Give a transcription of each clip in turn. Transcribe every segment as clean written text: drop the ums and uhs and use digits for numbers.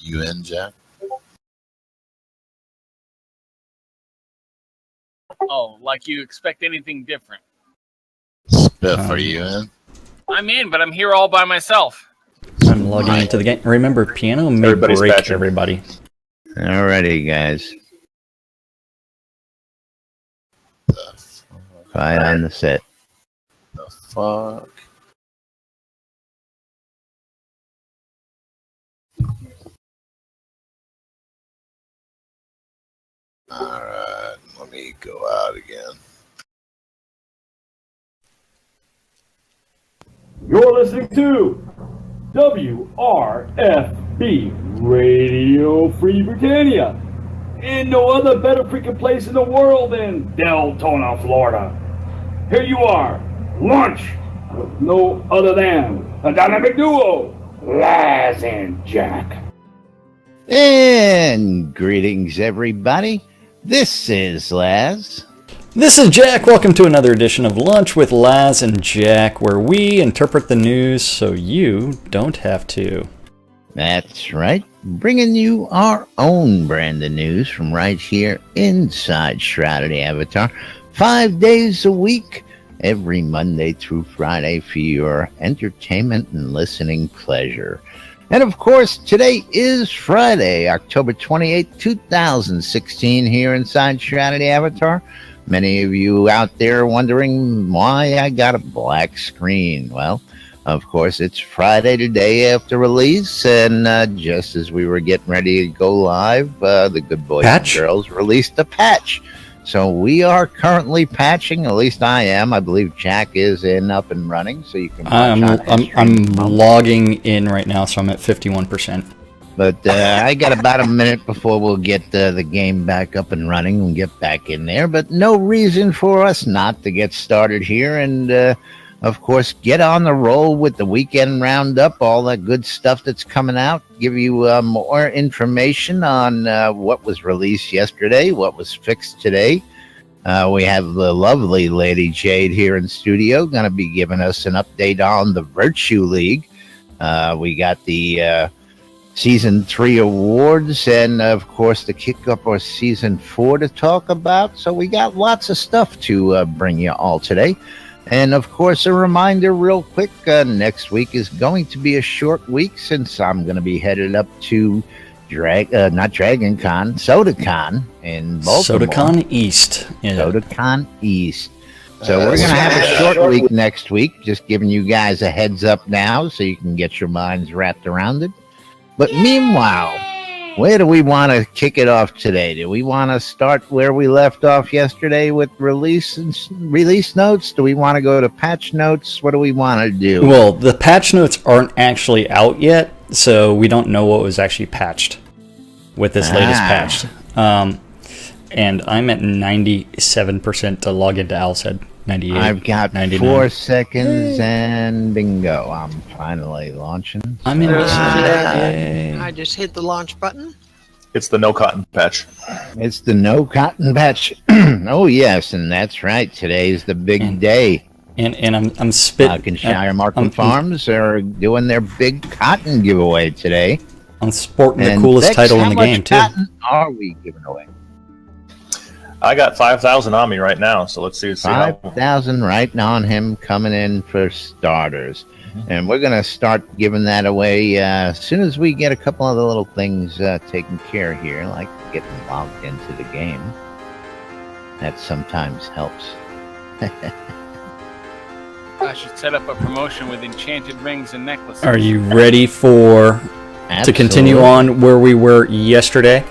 You in, Jack? Oh, like you expect anything different. Spiff, are you in? I'm in, but I'm here all by myself. I'm logging into the game. Remember, piano may break everybody. Alrighty, guys. Quiet on the set. The fuck? Alright, let me go out again. You're listening to WRFB Radio Free Britannia. And no other better freaking place in the world than Deltona, Florida. Here you are, lunch with no other than a dynamic duo, Laz and Jack. And greetings, everybody. This is Laz. This is Jack. Welcome to another edition of Lunch with Laz and Jack, where we interpret the news so you don't have to. That's right. Bringing you our own brand of news from right here inside Shroud Avatar. 5 days a week, every Monday through Friday for your entertainment and listening pleasure. And of course, today is Friday, October 28th, 2016, here inside Shroud Avatar. Many of you out there wondering why I got a black screen. Well, of course, it's Friday today after release, and just as we were getting ready to go live, the good boys and girls released a patch. So we are currently patching, at least I am. I believe Jack is up and running, so you can watch I'm logging in right now, so I'm at 51%. But I got about a minute before we'll get the game back up and running and get back in there. But no reason for us not to get started here and, of course, get on the roll with the weekend roundup, all that good stuff that's coming out, give you more information on what was released yesterday, what was fixed today. We have the lovely Lady Jade here in studio, going to be giving us an update on the Virtue League. We got the Season 3 awards and, of course, the kick-up of Season 4 to talk about. So we got lots of stuff to bring you all today. And, of course, a reminder real quick, next week is going to be a short week since I'm going to be headed up to SodaCon in Baltimore. SodaCon East. Yeah. SodaCon East. So we're going to have a short week next week, just giving you guys a heads up now so you can get your minds wrapped around it. But meanwhile, where do we want to kick it off today? Do we want to start where we left off yesterday with release notes? Do we want to go to patch notes? What do we want to do? Well, the patch notes aren't actually out yet, so we don't know what was actually patched with this latest patch. And I'm at 97% to log into Alced. 98. I've got 99. 4 seconds and bingo. I'm finally launching. I'm in. I just hit the launch button. It's the no cotton patch. It's the no cotton patch. Oh yes, and that's right. Today's the big day. And I'm spitting. Lincolnshire Market Farms are doing their big cotton giveaway today. I'm sporting the coolest title in the game too. How much cotton are we giving away? I got 5,000 on me right now, so let's see. 5,000 right on him coming in for starters. Mm-hmm. And we're going to start giving that away as soon as we get a couple of the little things taken care of here, like getting logged into the game. That sometimes helps. I should set up a promotion with enchanted rings and necklaces. Are you ready to continue on where we were yesterday?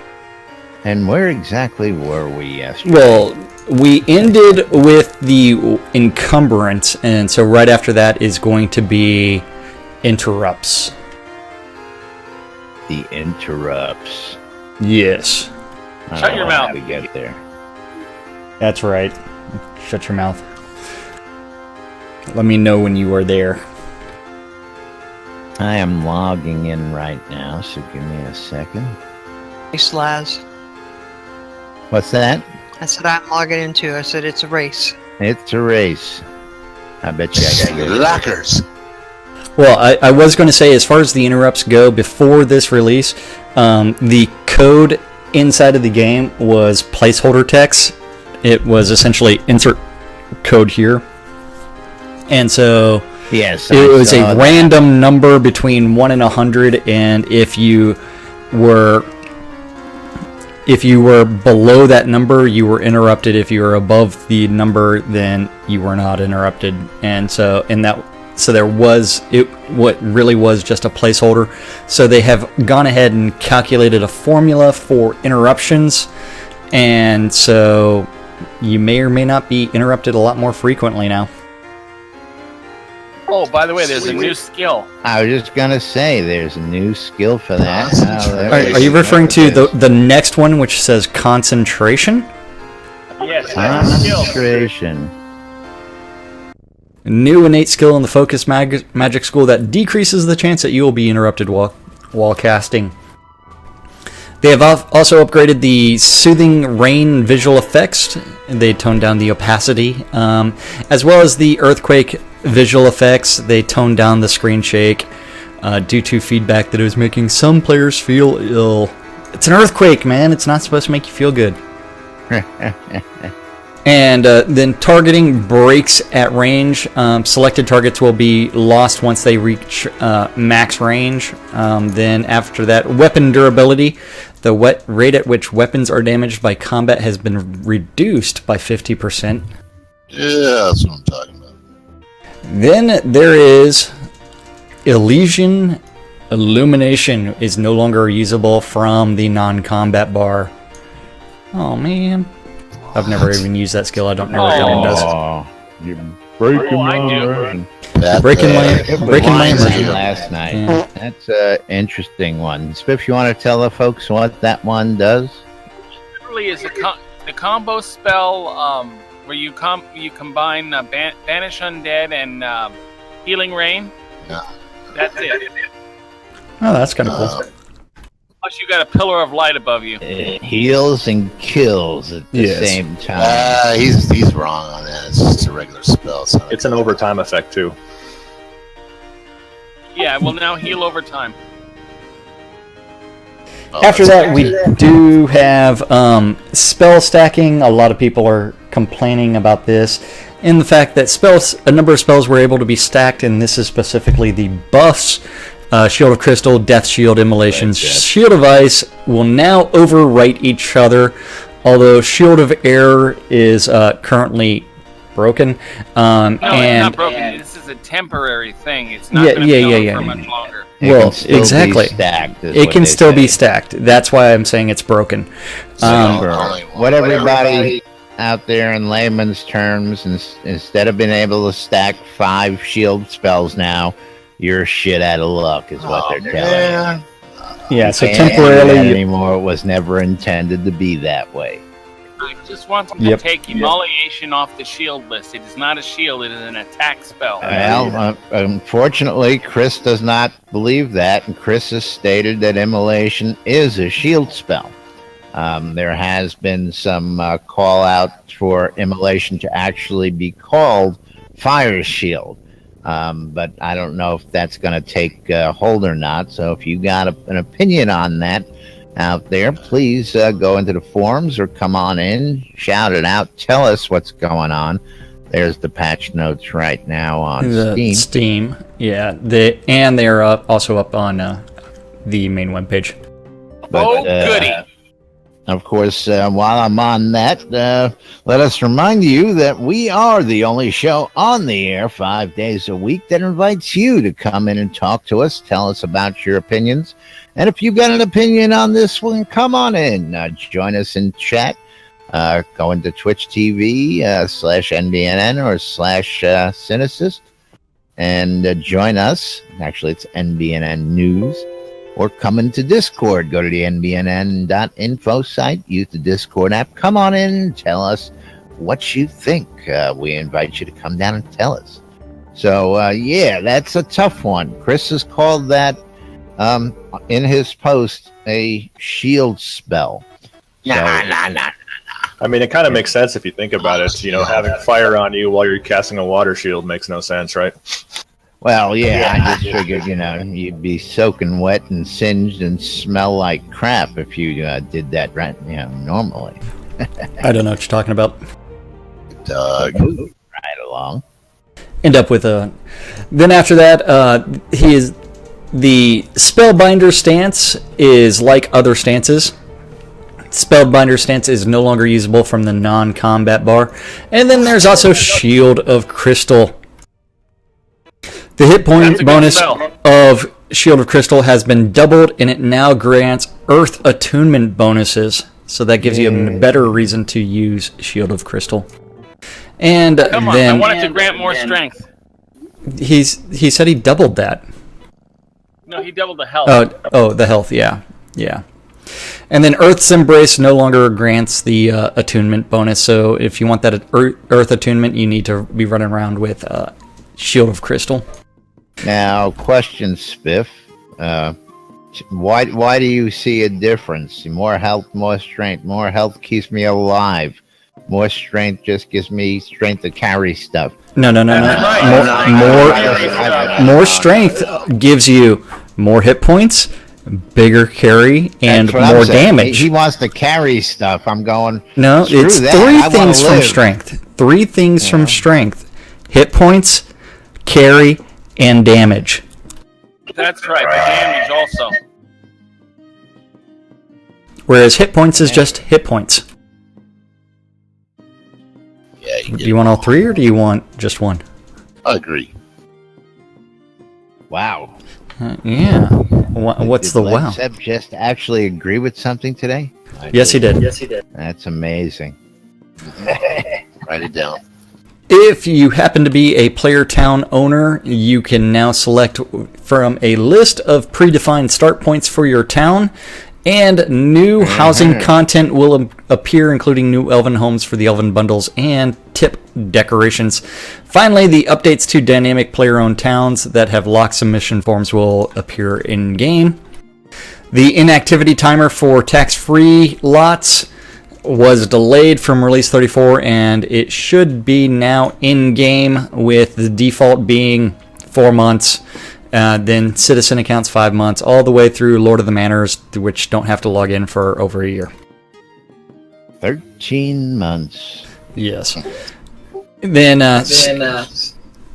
And where exactly were we yesterday? Well, we ended with the encumbrance, and so right after that is going to be interrupts. The interrupts. Yes. Shut your mouth. To get there. That's right. Shut your mouth. Let me know when you are there. I am logging in right now, so give me a second. Race, Laz. What's that? I said I'm logging into. I said it's a race. It's a race. I bet you I got lockers. Well, I was going to say, as far as the interrupts go, before this release, the code inside of the game was placeholder text. It was essentially insert code here. And so Yes, it was a that. random number between 1 and 100, and if you were below that number, you were interrupted. If you were above the number, then you were not interrupted. And so there was what really was just a placeholder. So they have gone ahead and calculated a formula for interruptions, and so you may or may not be interrupted a lot more frequently now. Oh, by the way, there's a new skill. I was just gonna say, there's a new skill for that. Are you referring to the next one, which says concentration? Yes, that's a skill. Concentration. New innate skill in the focus magic school that decreases the chance that you will be interrupted while casting. They have also upgraded the soothing rain visual effects. They toned down the opacity, as well as the earthquake visual effects. They toned down the screen shake due to feedback that it was making some players feel ill. It's an earthquake, man. It's not supposed to make you feel good. And then targeting breaks at range. Selected targets will be lost once they reach max range. Then after that, weapon durability. The rate at which weapons are damaged by combat has been reduced by 50%. Yeah, that's what I'm talking about. Then there is Elysian Illumination is no longer usable from the non-combat bar. Oh man. I've never even used that skill. I don't know what that one does. You're breaking I my do. immersion. Breaking my immersion. Last night. Yeah. That's an interesting one. Spiff, you want to tell the folks what that one does? Literally is the combo spell where you combine Banish Undead and Healing Rain. Yeah. That's it. Oh, that's kind of cool. Plus you got a pillar of light above you. It heals and kills at the Yes. same time. He's wrong on that. It's just a regular spell. It's an overtime effect too. Yeah, it will now heal over time. After that, we do have spell stacking. A lot of people are complaining about this, in the fact that a number of spells were able to be stacked, and this is specifically the buffs. Shield of Crystal, Death Shield, Immolation, Shield of Ice will now overwrite each other, although Shield of Air is currently broken. No, it's not broken. This is a temporary thing. It's not going to be on for much longer. Well, exactly. It can still be stacked. That's why I'm saying it's broken. What everybody out there in layman's terms, instead of being able to stack 5 shield spells now, you're shit out of luck, is what they're telling you. Yeah, so Can't do temporarily that anymore. It was never intended to be that way. I just want them to take Immolation off the shield list. It is not a shield, it is an attack spell. Well, unfortunately, Chris does not believe that, and Chris has stated that Immolation is a shield spell. There has been some call out for Immolation to actually be called Fire Shield. But I don't know if that's going to take hold or not. So if you got an opinion on that out there, please go into the forums or come on in, shout it out, tell us what's going on. There's the patch notes right now on Steam. Yeah. They're also up on the main webpage. But, goody. Of course, while I'm on that, let us remind you that we are the only show on the air 5 days a week that invites you to come in and talk to us, tell us about your opinions. And if you've got an opinion on this one, come on in, join us in chat, go into Twitch TV /NBNN or /Cynicist and join us. Actually, it's NBNN News. Or come into Discord. Go to the nbnn.info site. Use the Discord app. Come on in and tell us what you think. We invite you to come down and tell us. So, yeah, that's a tough one. Chris has called that, in his post, a shield spell. Nah. I mean, it kind of makes sense if you think about it. You know, having fire on you while you're casting a water shield makes no sense, right? Well, yeah, I just figured, you'd be soaking wet and singed and smell like crap if you did that right, normally. I don't know what you're talking about. Doug. Right along. End up with a. Then after that, the Spellbinder stance is like other stances. Spellbinder stance is no longer usable from the non-combat bar. And then there's also Shield of Crystal. The hit point bonus of Shield of Crystal has been doubled, and it now grants Earth Attunement bonuses. So that gives you a better reason to use Shield of Crystal. And Come on, then I wanted to grant more strength. he said he doubled that. No, he doubled the health. Oh, the health, yeah. And then Earth's Embrace no longer grants the attunement bonus, so if you want that Earth attunement, you need to be running around with Shield of Crystal. Now, question, Spiff. Why do you see a difference? More health, more strength. More health keeps me alive. More strength just gives me strength to carry stuff. No. More strength gives you more hit points, bigger carry, and more damage. He wants to carry stuff. I'm going. No, it's that. 3 things from strength. 3 things from strength: hit points, carry, and damage. That's right, the damage also. Whereas hit points is just hit points. Yeah, Do you want all 3 or do you want just 1? I agree. Wow. Yeah. What's the wow? Did Seb just actually agree with something today? Yes, he did. That's amazing. Write it down. If you happen to be a player town owner, you can now select from a list of predefined start points for your town, and new housing content will appear, including new elven homes for the elven bundles and tip decorations. Finally, the updates to dynamic player-owned towns that have lock submission forms will appear in-game. The inactivity timer for tax-free lots was delayed from release 34, and it should be now in-game, with the default being 4 months. Then citizen accounts 5 months, all the way through Lord of the Manors, which don't have to log in for over a year. 13 months. Yes. Then,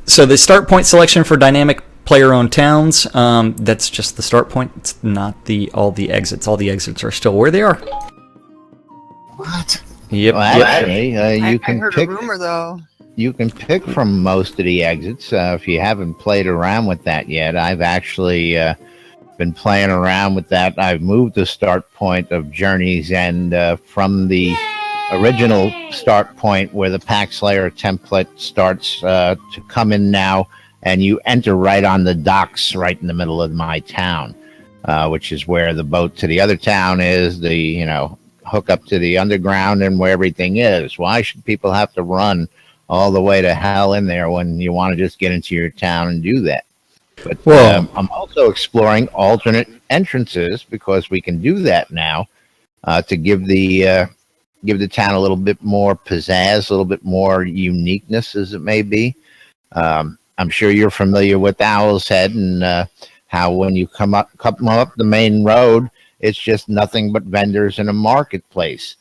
so the start point selection for dynamic player-owned towns, that's just the start point. It's not all the exits. All the exits are still where they are. What? Yep. Well, actually, you I can heard pick. a rumor though. You can pick from most of the exits if you haven't played around with that yet. I've actually been playing around with that. I've moved the start point of Journey's End from the original start point where the Pack Slayer template starts to come in now, and you enter right on the docks right in the middle of my town, which is where the boat to the other town is, the hook up to the underground, and where everything is. Why should people have to run all the way to hell in there when you want to just get into your town and do that? But I'm also exploring alternate entrances, because we can do that now to give the town a little bit more pizzazz, a little bit more uniqueness, as it may be. I'm sure you're familiar with Owl's Head, and how when you come up the main road, it's just nothing but vendors in a marketplace.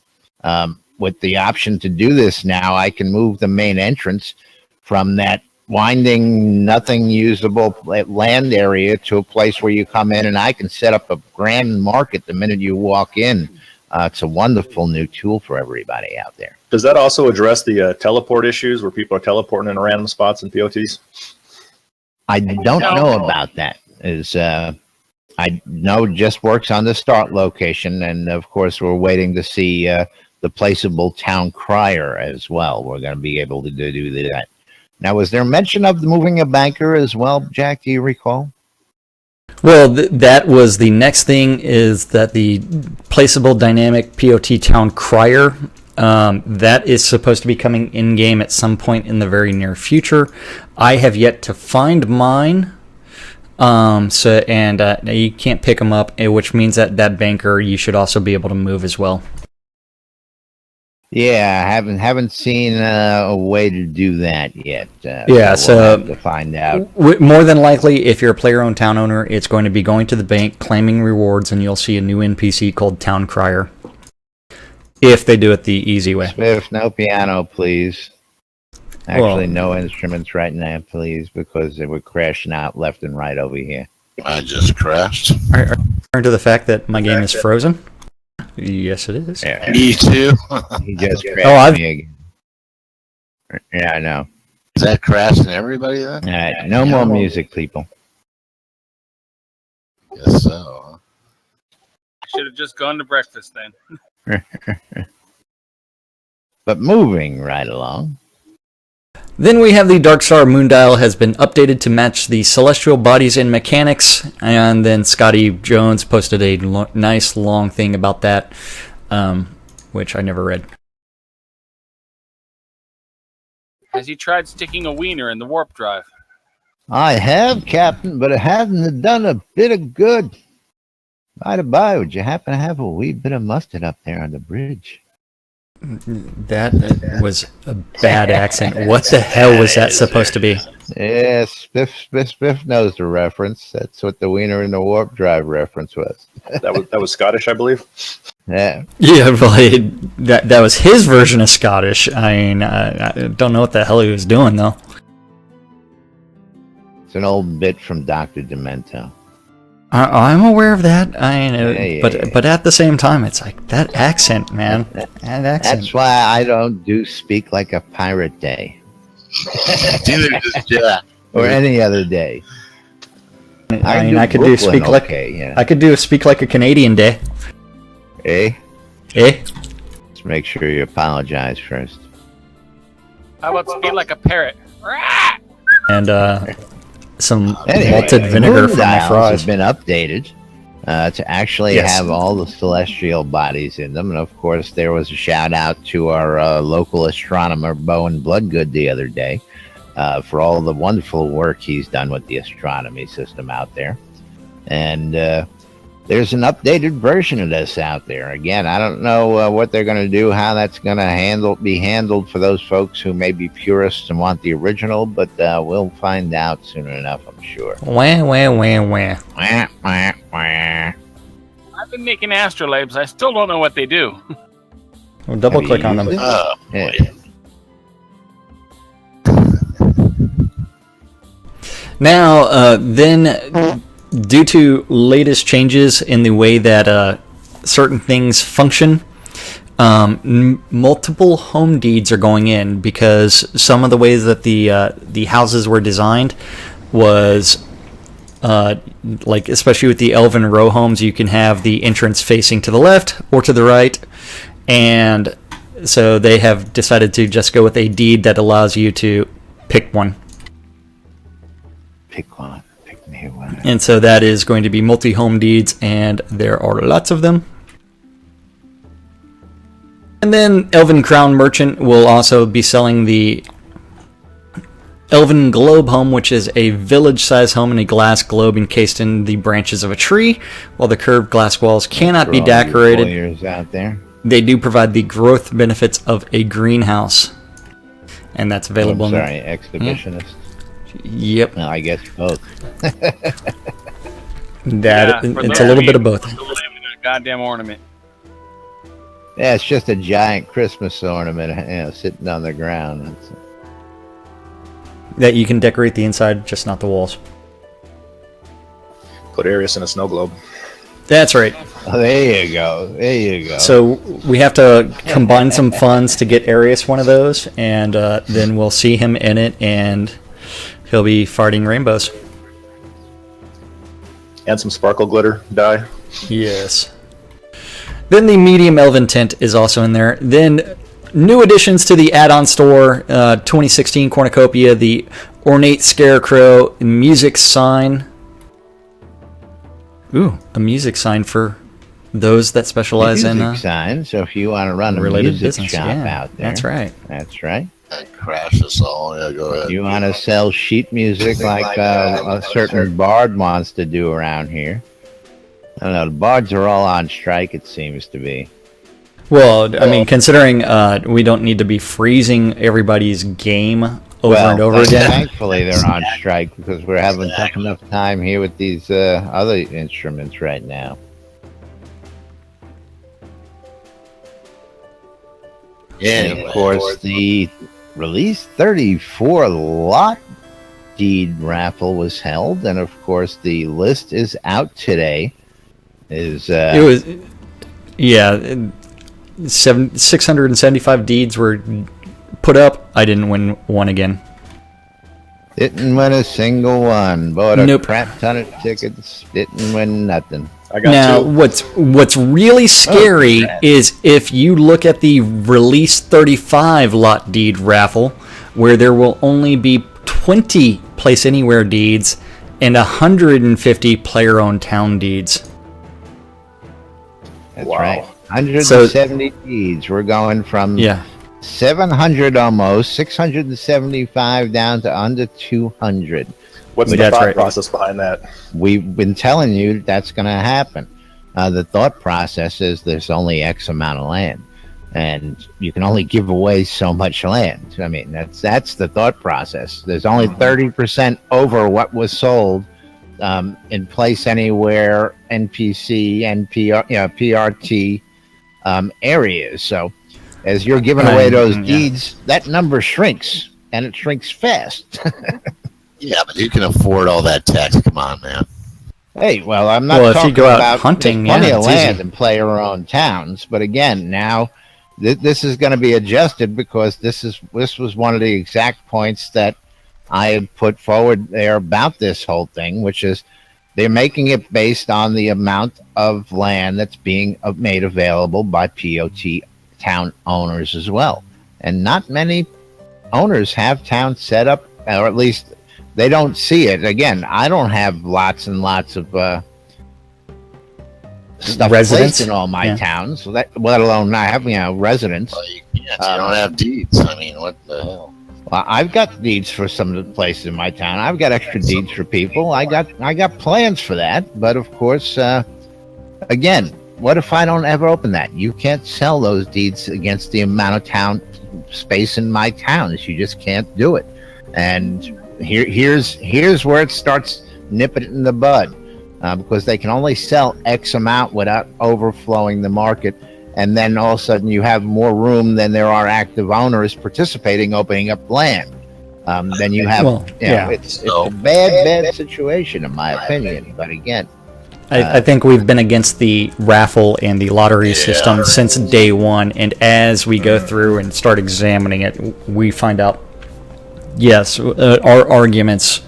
With the option to do this now, I can move the main entrance from that winding, nothing usable land area to a place where you come in, and I can set up a grand market the minute you walk in. It's a wonderful new tool for everybody out there. Does that also address the teleport issues where people are teleporting in random spots in POTs? I don't know about that. I know it just works on the start location, and of course we're waiting to see the placeable town crier as well. We're going to be able to do that. Now, was there mention of moving a banker as well, Jack? Do you recall? Well, that was the next thing, is that the placeable dynamic POT town crier, that is supposed to be coming in-game at some point in the very near future. I have yet to find mine. You can't pick them up, which means that banker you should also be able to move as well. Yeah, I haven't seen a way to do that yet. Yeah, we'll so have to find out. More than likely, if you're a player-owned town owner, it's going to be going to the bank, claiming rewards, and you'll see a new NPC called Town Crier. If they do it the easy way. Smith, no piano, please. Actually, no instruments right now, please, because they were crashing out left and right over here. I just crashed. Are you referring to the fact that my game is frozen? Yes, it is. Yeah, Me too. he just crashed me again. Yeah, I know. Is that crashing everybody then? All right, no more music, people. Guess so. Should have just gone to breakfast then. But moving right along. Then we have the Darkstar Moondial has been updated to match the celestial bodies and mechanics, and then Scotty Jones posted a nice long thing about that, which I never read. Has he tried sticking a wiener in the warp drive? I have, Captain, but it hasn't done a bit of good. By the by, would you happen to have a wee bit of mustard up there on the bridge? That was a bad accent. What the hell was that supposed to be? Yeah, Spiff knows the reference. That's what the wiener in the warp drive reference was. That was Scottish, I believe. Yeah. Yeah, well, that was his version of Scottish. I mean, I don't know what the hell he was doing, though. It's an old bit from Dr. Demento. I'm aware of that. I mean, but at the same time, it's like that accent, man. That accent. That's why I don't do Speak Like a Pirate Day. Or any other day. I mean, I could do Speak Like I could do Speak Like a Canadian Day. Eh? Let's make sure you apologize first. How about speak like a parrot? And some malted vinegar from my fries. Has been updated to actually have all the celestial bodies in them, and of course there was a shout out to our local astronomer Bowen Bloodgood the other day for all the wonderful work he's done with the astronomy system out there. And there's an updated version of this out there. Again, I don't know what they're going to do, how that's going to be handled for those folks who may be purists and want the original, but we'll find out soon enough, I'm sure. Wah. Wah, wah, wah. I've been making astrolabes. I still don't know what they do. We'll double click on them. Yeah. Now, then, due to latest changes in the way that certain things function, multiple home deeds are going in because some of the ways that the houses were designed was like, especially with the Elven row homes, you can have the entrance facing to the left or to the right, and so they have decided to just go with a deed that allows you to pick one. Pick one. Pick me one. And so that is going to be multi-home deeds, and there are lots of them. And then Elven Crown Merchant will also be selling the Elven Globe Home, which is a village-sized home in a glass globe encased in the branches of a tree. While the curved glass walls cannot be decorated, out there. they do provide the growth benefits of a greenhouse. And that's available. Exhibitionist. Yep. No, I guess both. It's a little bit of both. Goddamn ornament. Yeah, it's just a giant Christmas ornament, sitting on the ground. That you can decorate the inside, just not the walls. Put Arius in a snow globe. That's right. Oh, there you go. So we have to combine some funds to get Arius one of those, and then we'll see him in it, and he'll be farting rainbows. And some sparkle glitter dye. Yes. Then the medium elven tent is also in there. Then new additions to the add-on store, 2016 cornucopia, the ornate scarecrow music sign. Ooh, a music sign for those that specialize in music sign. So if you want to run a related music business shop out there, That's right. That's right. That crashes all. Yeah, go ahead. You want to sell sheet music like a certain bard wants to do around here. I don't know. The bards are all on strike, it seems to be. Well, I mean, considering we don't need to be freezing everybody's game over and over again. Thankfully, they're on strike because we're having tough enough time here with these other instruments right now. And of course, the Release 34 lot deed raffle was held, and of course, the list is out today. It was 675 deeds were put up. I didn't win one again. Didn't win a single one. Bought a crap ton of tickets. Didn't win nothing. I got now, two. what's really scary is if you look at the Release 35 lot deed raffle, where there will only be 20 Place Anywhere deeds and 150 player-owned town deeds. That's right. 170 deeds. We're going from 700 almost, 675 down to under 200. What's the thought process behind that? We've been telling you that's going to happen. The thought process is there's only X amount of land, and you can only give away so much land. I mean, that's the thought process. There's only 30% over what was sold in Place Anywhere, NPC, NPR, PRT areas. So as you're giving away those deeds, that number shrinks, and it shrinks fast. Yeah, but you can afford all that tax. Come on, man. Hey, well, I'm not talking if you go out about hunting, plenty of land easy. and player-owned towns. But again, now this is going to be adjusted because this was one of the exact points that I had put forward there about this whole thing, which is they're making it based on the amount of land that's being made available by POT town owners as well. And not many owners have towns set up, or at least they don't see it. Again, I don't have lots and lots of stuff placed in all my towns, so that, let alone not having residents. Well, you can't. You don't have deeds. I mean, what the hell? Well, I've got deeds for some of the places in my town. I've got extra deeds for people. I got plans for that. But of course, again, what if I don't ever open that? You can't sell those deeds against the amount of town space in my towns. You just can't do it. And here's where it starts nipping it in the bud, because they can only sell X amount without overflowing the market. And then all of a sudden you have more room than there are active owners participating, opening up land. Then you have, it's a bad situation in my opinion. But again, I think we've been against the raffle and the lottery system since day one. And as we go through and start examining it, we find out, yes, our arguments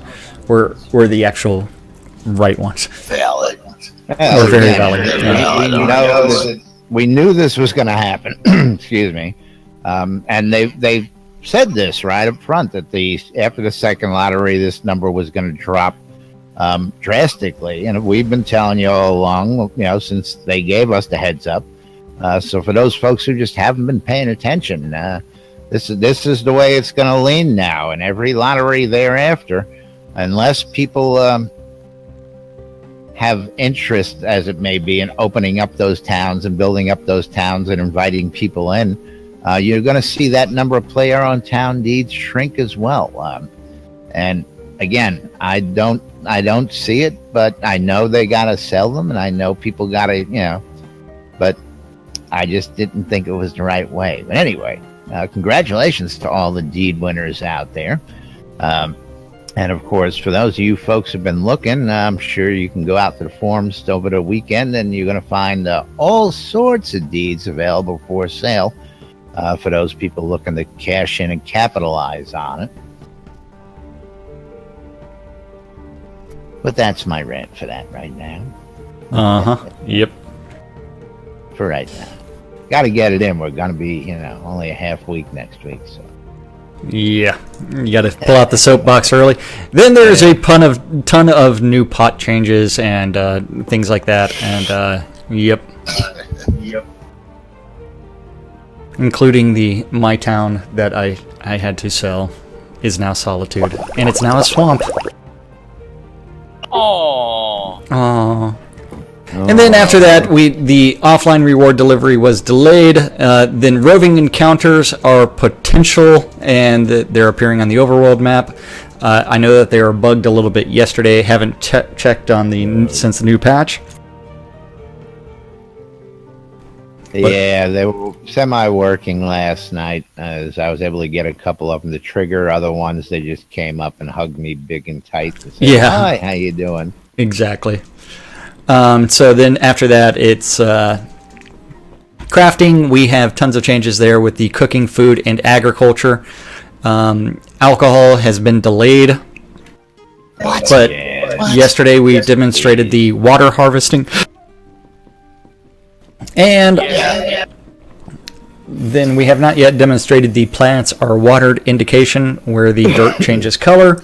were the actual right ones. Valid. Or very valid. We knew this was going to happen. Excuse me. And they said this right up front that after the second lottery, this number was going to drop drastically. And we've been telling you all along, since they gave us the heads up. So for those folks who just haven't been paying attention, this is the way it's going to lean now. And every lottery thereafter, unless people have interest, as it may be, in opening up those towns and building up those towns and inviting people in, you're going to see that number of player-owned town deeds shrink as well. And again, I don't see it, but I know they got to sell them, and I know people got to, but I just didn't think it was the right way. But anyway, congratulations to all the deed winners out there. And of course, for those of you folks who've been looking, I'm sure you can go out to the forums over the weekend, and you're going to find all sorts of deeds available for sale for those people looking to cash in and capitalize on it. But that's my rant for that right now. Yep. For right now. Got to get it in. We're going to be, only a half week next week, so. Yeah, you got to pull out the soapbox early. Then there's a ton of new pot changes and things like that, and yep, including my town that I had to sell is now Solitude, and it's now a swamp. Oh. And then after that, the offline reward delivery was delayed. Then roving encounters are potential, and they're appearing on the overworld map. I know that they were bugged a little bit yesterday. Haven't checked on since the new patch. Yeah, they were semi-working last night, as I was able to get a couple of them to trigger. Other ones, they just came up and hugged me big and tight and said, Yeah. "Hi, how you doing?" Exactly. So then after that, it's crafting. We have tons of changes there with the cooking, food, and agriculture. Alcohol has been delayed. But yesterday we demonstrated the water harvesting. And then we have not yet demonstrated the plants are watered indication where the dirt changes color.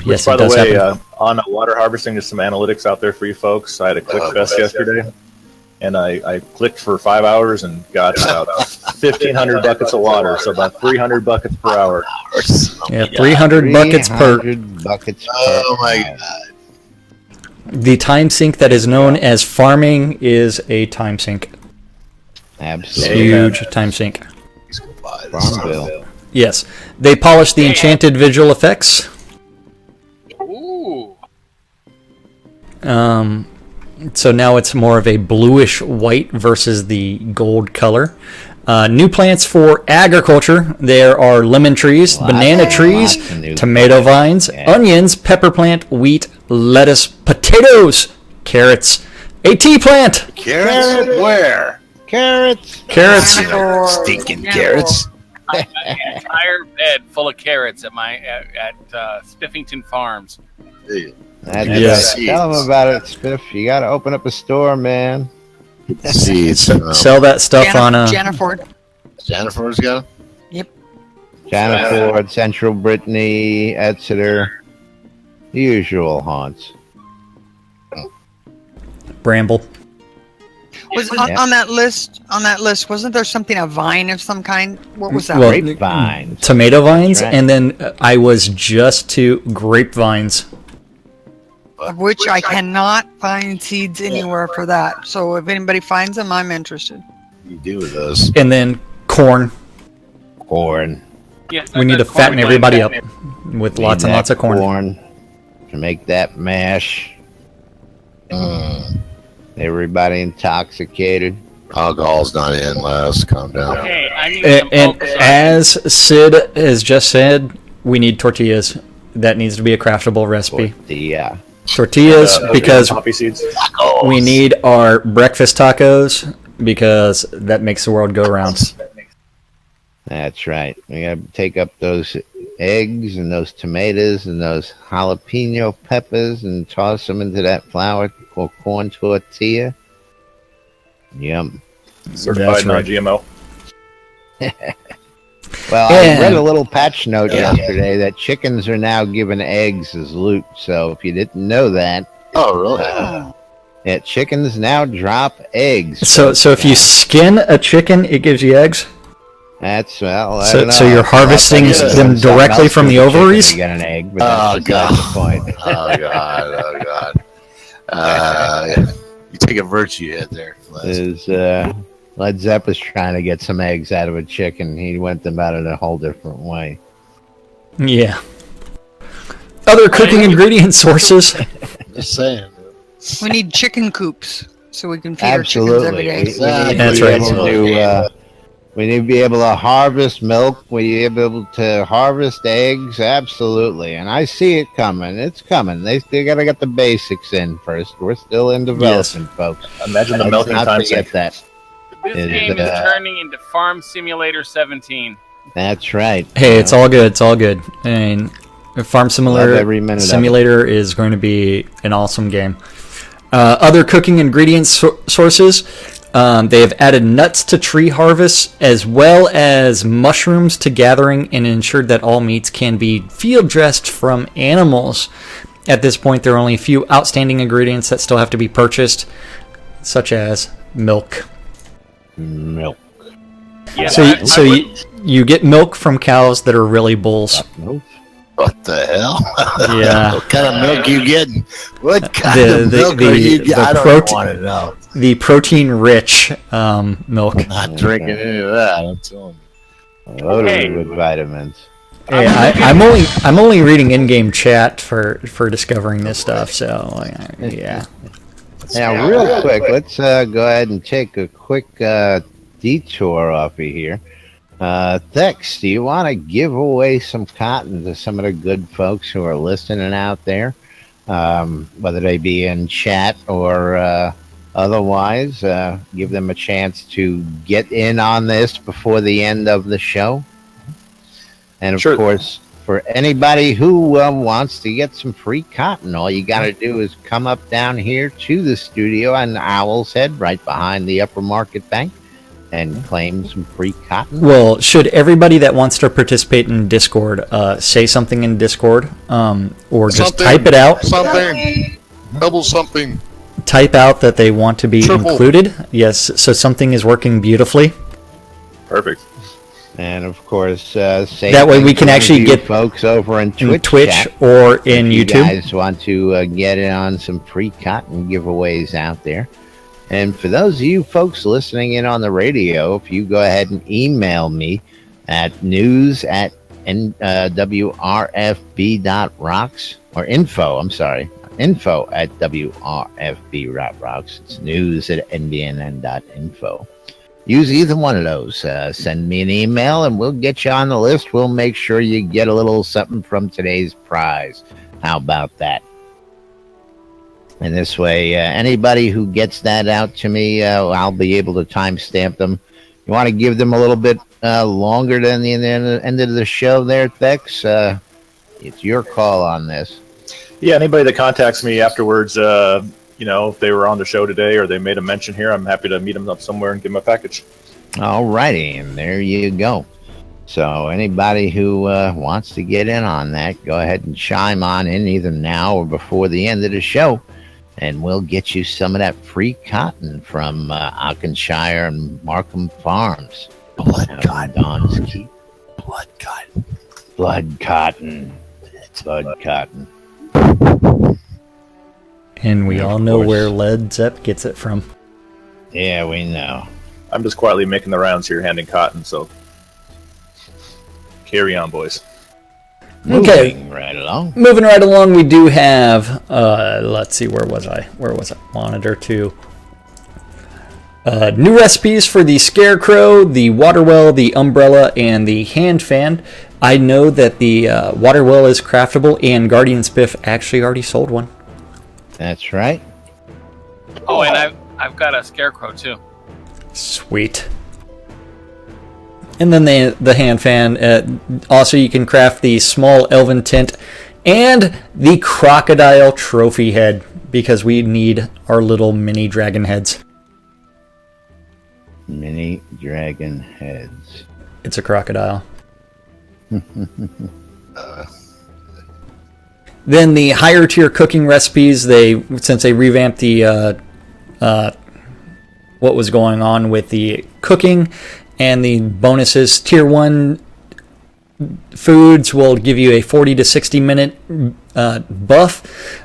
Which, by the way, on water harvesting, there's some analytics out there for you folks. I had a click fest yesterday, and I clicked for 5 hours and got about 1,500 buckets of water, so about 300 buckets per hour. Yeah, 300 buckets per. Oh my god. The time sink that is known as farming is a time sink. Absolutely. Huge time sink. Farmville. Yes. They polished the enchanted visual effects. Ooh. So now it's more of a bluish white versus the gold color. New plants for agriculture. There are lemon trees, banana trees, tomato vines, onions, pepper plant, wheat, lettuce, potatoes, carrots, a tea plant. Carrots? Where? Carrots. Stinking carrots. I got an entire bed full of carrots at Spiffington Farms. That's Yes. right. Tell them about it, Spiff. You got to open up a store, man. Seeds. Sell that stuff on a. Jennifer. Jennifer's got Janiford, Central Brittany, Exeter, the usual haunts. Bramble. Was on that list? On that list, wasn't there something a vine of some kind? What was that? Well, Grapevines. Tomato vines, Right. and then I was just to grapevines. Of which I cannot find seeds anywhere for that. So if anybody finds them, I'm interested. you do with those? And then corn. Corn. Yeah, We need to fatten everybody up with lots and lots of corn. To make that mash. Everybody intoxicated. Alcohol's not in, Laz. Calm down. Okay, I need some And focus on as Sid has just said, we need tortillas. That needs to be a craftable recipe. Tortillas, because Poppy seeds. we need our breakfast tacos, because that makes the world go round. That's right. We got to take up those eggs and those tomatoes and those jalapeno peppers and toss them into that flour or corn tortilla. Yum. Certified non-GMO. Well, I read a little patch note yesterday that chickens are now given eggs as loot. So if you didn't know that, Oh, really? yeah, chickens now drop eggs. So if you skin a chicken, it gives you eggs? That's well. I So- don't know. so you're harvesting them directly from the ovaries? You got an egg, but that's beside the point. Oh god. You take a virtue hit there, Laz. Is Led Zeppelin's trying to get some eggs out of a chicken. He went about it a whole different way. Yeah. Other cooking ingredient sources. Just saying. We need chicken coops so we can feed our chickens every Absolutely. day. Exactly. That's We right. need to we need to be able to harvest milk. We need to be able to harvest eggs. Absolutely. And I see it coming. It's coming. They got to get the basics in first. We're still in development, folks. Imagine the Let's melting not time forget sink. that. This Is, game is turning into Farm Simulator 17. That's right. Hey, it's all good. It's all good. I mean, Farm Love every minute of it. Simulator is going to be an awesome game. Other cooking ingredient sources. They have added nuts to tree harvests, as well as mushrooms to gathering, and ensured that all meats can be field dressed from animals. At this point, there are only a few outstanding ingredients that still have to be purchased, such as milk. Milk. Yeah, So you get milk from cows that are really bulls. Milk. What the hell? Yeah. What kind of milk you getting? What kind of milk are you getting? I don't want to know. The protein-rich milk. I'm not drinking any of that. I'm telling you. Loaded with vitamins. Hey, I'm only reading in-game chat for discovering this stuff. So yeah. Now, real quick, let's go ahead and take a quick detour off of here. Thex, do you want to give away some cotton to some of the good folks who are listening out there, whether they be in chat or otherwise? Give them a chance to get in on this before the end of the show. And, of course, for anybody who wants to get some free cotton, all you got to do is come up down here to the studio on Owl's Head, right behind the Upper Market Bank, and claim some free cotton. Well, should everybody that wants to participate in Discord say something in Discord, or just type it out? Something. Double something. Type out that they want to be included. Yes, so something is working beautifully. Perfect. And of course, say that way we can actually get folks over in Twitch chat, or in if YouTube. You guys want to get in on some free cotton giveaways out there. And for those of you folks listening in on the radio, if you go ahead and email me at news@nwrfb.rocks, or info@wrfb.rocks. It's news@nbnn.info. Use either one of those. Send me an email and we'll get you on the list. We'll make sure you get a little something from today's prize. How about that? And this way, anybody who gets that out to me, I'll be able to timestamp them. You want to give them a little bit longer than the end of the show there, Thex? It's your call on this. Yeah, anybody that contacts me afterwards, if they were on the show today or they made a mention here, I'm happy to meet them up somewhere and give them a package. All righty, and there you go. So anybody who wants to get in on that, go ahead and chime on in either now or before the end of the show, and we'll get you some of that free cotton from Auchenshire and Markham Farms. Blood cotton. Don's Keep. Blood cotton. Blood cotton. Blood cotton. And we all know where Led Zepp gets it from. Yeah, we know. I'm just quietly making the rounds here, handing cotton, so carry on, boys. Okay. Moving right along. Moving right along, we do have, let's see, where was I? Monitor 2. New recipes for the Scarecrow, the Water Well, the Umbrella, and the Hand Fan. I know that the Water Well is craftable, and Guardian Spiff actually already sold one. That's right. Oh, and I've got a Scarecrow too. Sweet. And then the Hand Fan. Also, you can craft the Small Elven Tint and the Crocodile Trophy Head, because we need our little mini dragon heads. Mini dragon heads. It's a crocodile. Then the higher tier cooking recipes, since they revamped the what was going on with the cooking and the bonuses, tier 1 foods will give you a 40 to 60 minute buff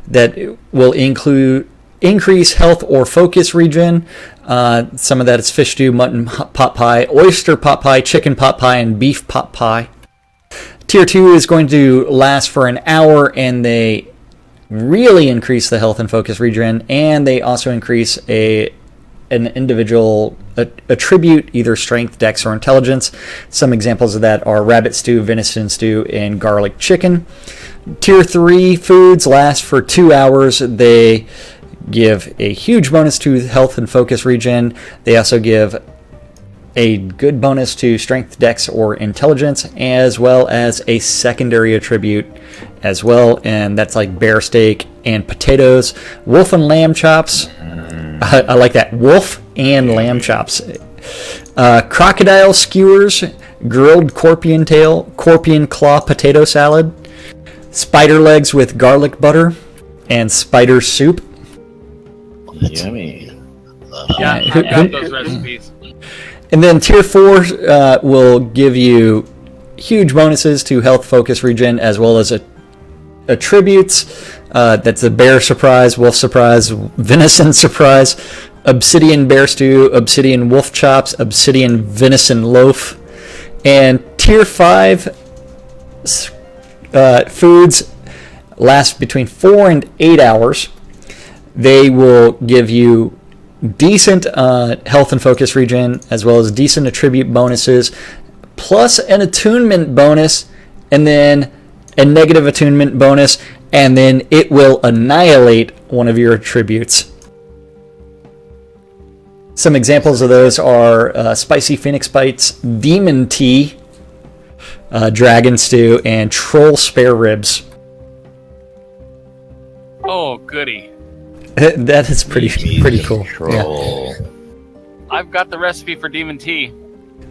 that will increase health or focus regen. Some of that is fish stew, mutton pot pie, oyster pot pie, chicken pot pie, and beef pot pie. Tier 2 is going to last for an hour, and they really increase the health and focus regen, and they also increase an individual attribute, either strength, dex, or intelligence. Some examples of that are rabbit stew, venison stew, and garlic chicken. Tier 3 foods last for 2 hours. They give a huge bonus to health and focus regen. They also give a good bonus to strength, dex, or intelligence, as well as a secondary attribute as well, and that's like bear steak and potatoes. Wolf and lamb chops. I like that. Wolf and lamb chops. Crocodile skewers, grilled scorpion tail, scorpion claw potato salad, spider legs with garlic butter, and spider soup. Yummy. Yeah, I've got those recipes. And then tier 4 will give you huge bonuses to health, focus, regen, as well as attributes. That's a bear surprise, wolf surprise, venison surprise, obsidian bear stew, obsidian wolf chops, obsidian venison loaf, and tier 5 foods last between 4 and 8 hours. They will give you decent health and focus regen, as well as decent attribute bonuses, plus an attunement bonus, and then a negative attunement bonus, and then it will annihilate one of your attributes. Some examples of those are Spicy Phoenix Bites, Demon Tea, Dragon Stew, and Troll Spare Ribs. Oh, goody. That is pretty cool. Troll. Yeah. I've got the recipe for Demon Tea.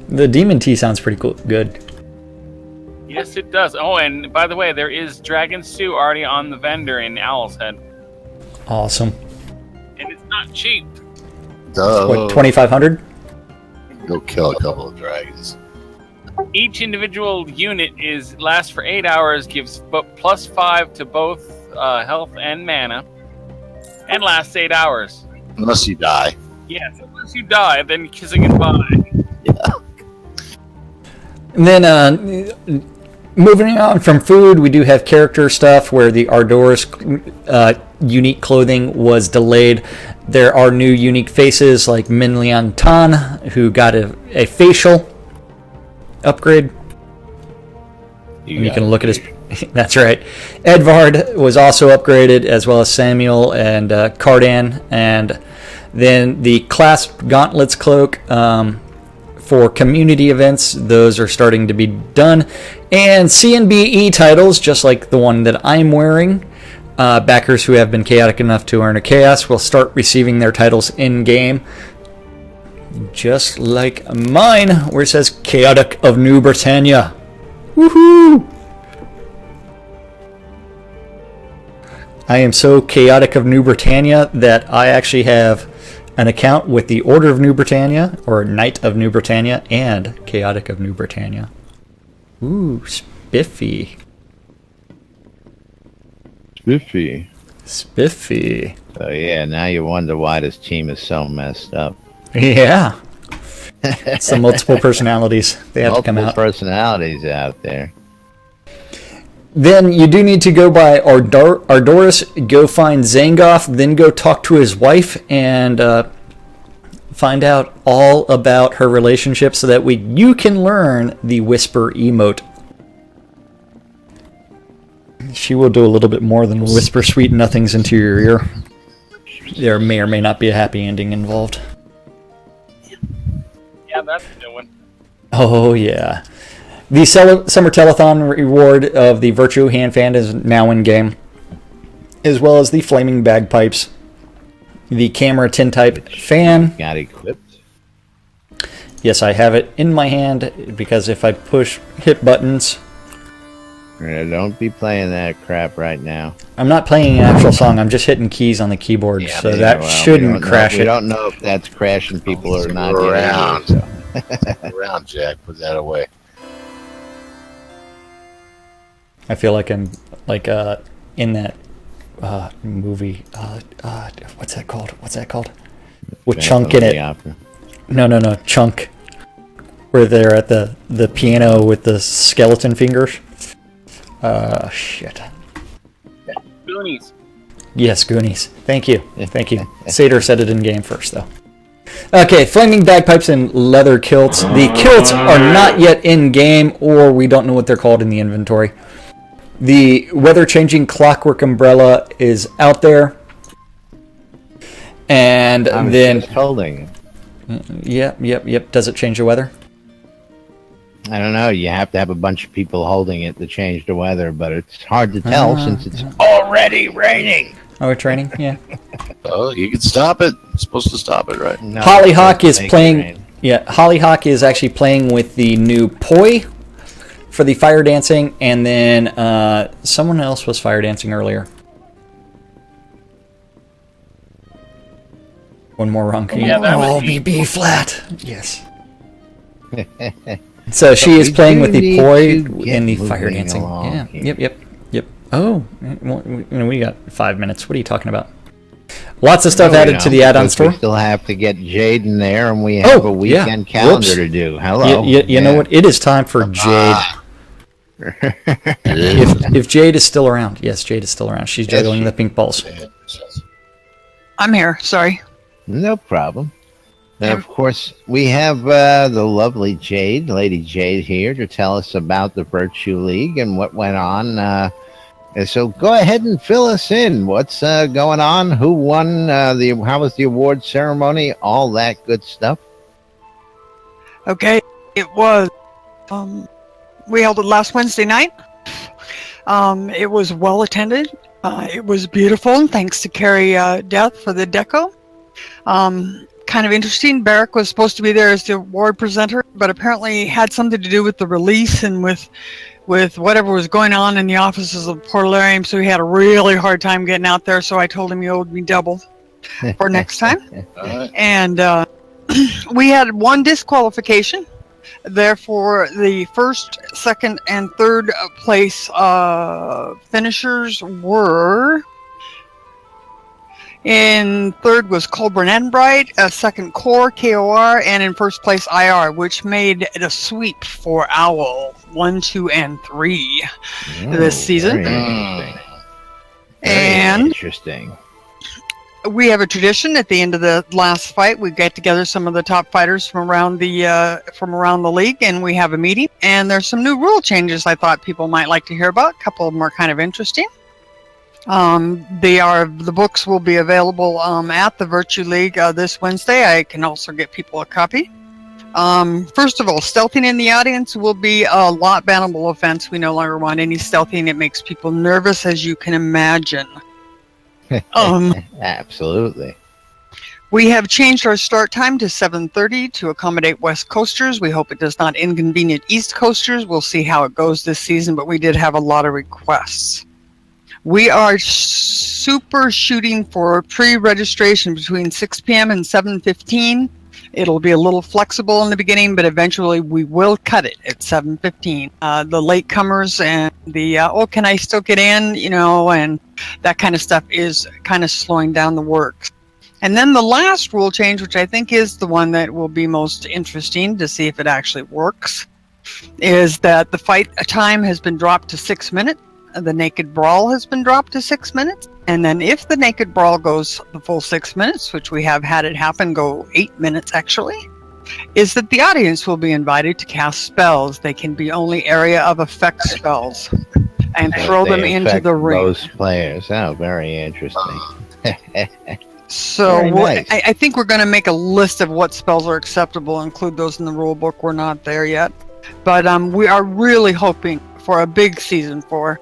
The Demon Tea sounds pretty cool. Good. Yes, it does. Oh, and by the way, there is Dragon Stew already on the vendor in Owl's Head. Awesome. And it's not cheap. What, 2,500? Go kill a couple of dragons. Each individual unit lasts for 8 hours, gives +5 to both health and mana, and lasts 8 hours. Unless you die. Yes, unless you die, then kissing goodbye. Yeah. And then moving on from food, we do have character stuff where the Ardoris unique clothing was delayed. There are new unique faces like Min Liang Tan, who got a facial upgrade. You can look at his... That's right. Edvard was also upgraded, as well as Samuel and Cardan. And then the Clasp Gauntlets cloak for community events, those are starting to be done. And CNBE titles, just like the one that I'm wearing, backers who have been chaotic enough to earn a chaos will start receiving their titles in-game. Just like mine, where it says Chaotic of New Britannia. Woohoo! I am so Chaotic of New Britannia that I actually have an account with the Order of New Britannia, or Knight of New Britannia, and Chaotic of New Britannia. Ooh, spiffy. Spiffy. So yeah, now you wonder why this team is so messed up. Yeah. It's the multiple personalities. They have to come out. Multiple personalities out there. Then you do need to go by Ardoris, go find Zangoth, then go talk to his wife and find out all about her relationship so that you can learn the Whisper emote. She will do a little bit more than whisper sweet nothings into your ear. There may or may not be a happy ending involved. Yeah, that's a new one. Oh, yeah. The Summer Telethon reward of the Virtue Hand Fan is now in-game, as well as the Flaming Bagpipes, the Camera Tintype Fan. Got equipped. Yes, I have it in my hand, because if I hit buttons... Don't be playing that crap right now. I'm not playing an actual song, I'm just hitting keys on the keyboard, so that shouldn't crash it. We don't know if that's crashing people or not. Around, Jack. Put that away. I feel like I'm in that movie. What's that called? With Chunk in it. No, Chunk. Where they're at the piano with the skeleton fingers. Shit. Goonies. Yes, Goonies. Thank you. Satyr said it in game first, though. Okay, Flaming Bagpipes and Leather Kilts. The kilts are not yet in game, or we don't know what they're called in the inventory. The weather-changing Clockwork Umbrella is out there. And then... just holding. Yep. Does it change the weather? I don't know. You have to have a bunch of people holding it to change the weather, but it's hard to tell since it's already raining. Oh, it's raining? Yeah. Oh, you can stop it. It's supposed to stop it, right? No, Hollyhock is playing... Yeah, Hollyhock is actually playing with the new Poi for the fire dancing, and then someone else was fire dancing earlier. One more wrong. Yeah, that was B flat. Yes. So she is playing with the poi in the moving fire dancing. along Yeah. here. Yep. Oh, well, we got 5 minutes. What are you talking about? Lots of stuff added to the add-on because store. We still have to get Jade in there, and we have a weekend calendar to do. Hello. You know what? It is time for Jade. if Jade is still around. Yes, Jade is still around. She's juggling the pink balls. I'm here. Sorry. No problem. And of course, we have the lovely Jade, Lady Jade, here to tell us about the Virtue League and what went on. So go ahead and fill us in. What's going on? Who won? How was the award ceremony? All that good stuff. Okay, it was. We held it last Wednesday night. It was well attended. It was beautiful, and thanks to Carrie Death for the deco. Kind of interesting. Barrick was supposed to be there as the award presenter, but apparently had something to do with the release and with whatever was going on in the offices of Portolarium, so he had a really hard time getting out there, so I told him he owed me double for next time. And we had one disqualification. Therefore, the first, second, and third place finishers were... In third was Colburn and Bright, second Core, KOR, and in first place IR, which made it a sweep for Owl 1, 2, and 3 this season. Very interesting. We have a tradition at the end of the last fight. We get together some of the top fighters from around the league, and we have a meeting. And there's some new rule changes I thought people might like to hear about. A couple of them are kind of interesting. The books will be available at the Virtue League this Wednesday. I can also get people a copy. First of all, stealthing in the audience will be a lot bannable offense. We no longer want any stealthing. It makes people nervous, as you can imagine. Absolutely. We have changed our start time to 7:30 to accommodate West Coasters. We hope it does not inconvenience East Coasters. We'll see how it goes this season, but we did have a lot of requests. We are super shooting for pre-registration between 6 p.m. and 7:15. It'll be a little flexible in the beginning, but eventually we will cut it at 7:15. The latecomers and the, can I still get in, and that kind of stuff is kind of slowing down the works. And then the last rule change, which I think is the one that will be most interesting to see if it actually works, is that the fight time has been dropped to 6 minutes. The naked brawl has been dropped to 6 minutes. And then if the naked brawl goes the full 6 minutes, which we have had it happen go 8 minutes actually, is that the audience will be invited to cast spells. They can be only area of effect spells and throw them into the ring. Those players. Oh, very interesting. So I think we're going to make a list of what spells are acceptable, include those in the rule book. We're not there yet. But we are really hoping for a big season 4.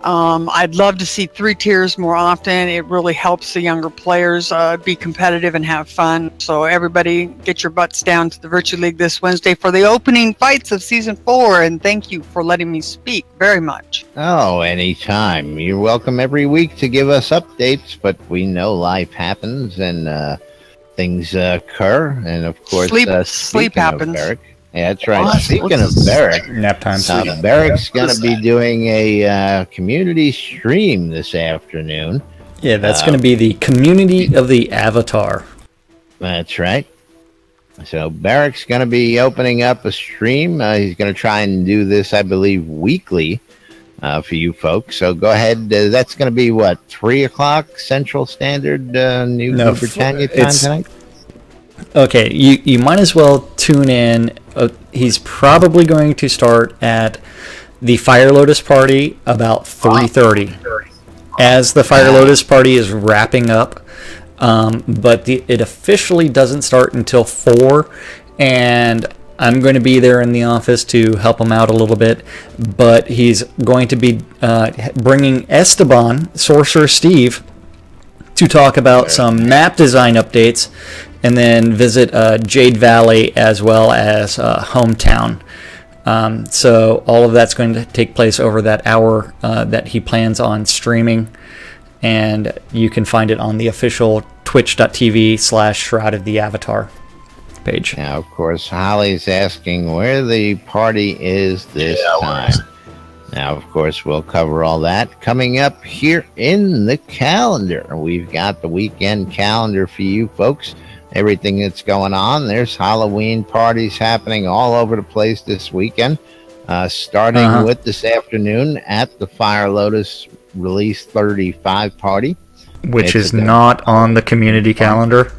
I'd love to see 3 tiers more often. It really helps the younger players be competitive and have fun. So everybody get your butts down to the Virtue League this Wednesday for the opening fights of Season 4. And thank you for letting me speak very much. Oh, anytime. You're welcome every week to give us updates, but we know life happens and things occur. And of course, sleep happens. Yeah, that's right. Speaking of Barrick, nap time. Barrick's going to be doing a community stream this afternoon. Yeah, that's going to be the Community of the Avatar. That's right. So Barrick's going to be opening up a stream. He's going to try and do this, I believe, weekly for you folks. So go ahead. That's going to be, 3 o'clock Central Standard New Britannia time tonight? Okay, you might as well tune in. He's probably going to start at the Fire Lotus party about 3:30. As the Fire Lotus party is wrapping up, but it officially doesn't start until 4, and I'm going to be there in the office to help him out a little bit, but he's going to be bringing Esteban, Sorcerer Steve, to talk about some map design updates, and then visit Jade Valley as well as Hometown. So all of that's going to take place over that hour that he plans on streaming, and you can find it on the official twitch.tv/Shroud of the Avatar. page. Now, of course, Holly's asking where the party is this time. Now, of course, we'll cover all that coming up here in the calendar. We've got the weekend calendar for you folks. Everything that's going on. There's Halloween parties happening all over the place this weekend. Starting with this afternoon at the Fire Lotus Release 35 party. Which is not on the community calendar.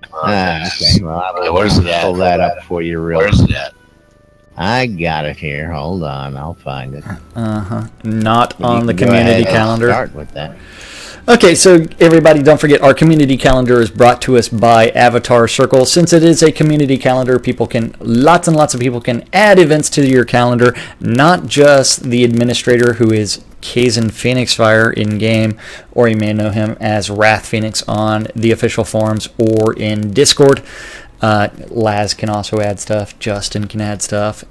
Okay. Well, I'll pull that up for you real quick. Where's it at? I got it here. Hold on. I'll find it. Not on the community calendar. Start with that. Okay, so everybody, don't forget our community calendar is brought to us by Avatar Circle. Since it is a community calendar, lots and lots of people can add events to your calendar, not just the administrator who is Kazan Phoenix Fire in game, or you may know him as Wrath Phoenix on the official forums or in Discord. Laz can also add stuff. Justin can add stuff.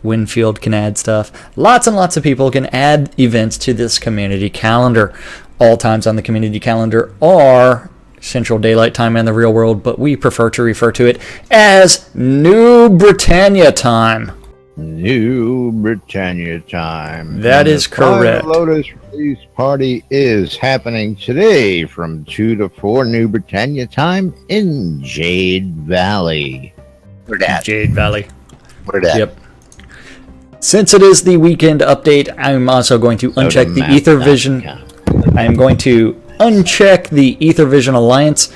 Winfield can add stuff. Lots and lots of people can add events to this community calendar. All times on the community calendar are Central Daylight Time and the real world, but we prefer to refer to it as New Britannia Time. New Britannia Time. That is correct. The Lotus Release Party is happening today from 2 to 4 New Britannia Time in Jade Valley. Where that? Jade Valley. Where that? Yep. Since it is the weekend update, I'm also going to uncheck the Ether Vision. I am going to uncheck the Ether Vision Alliance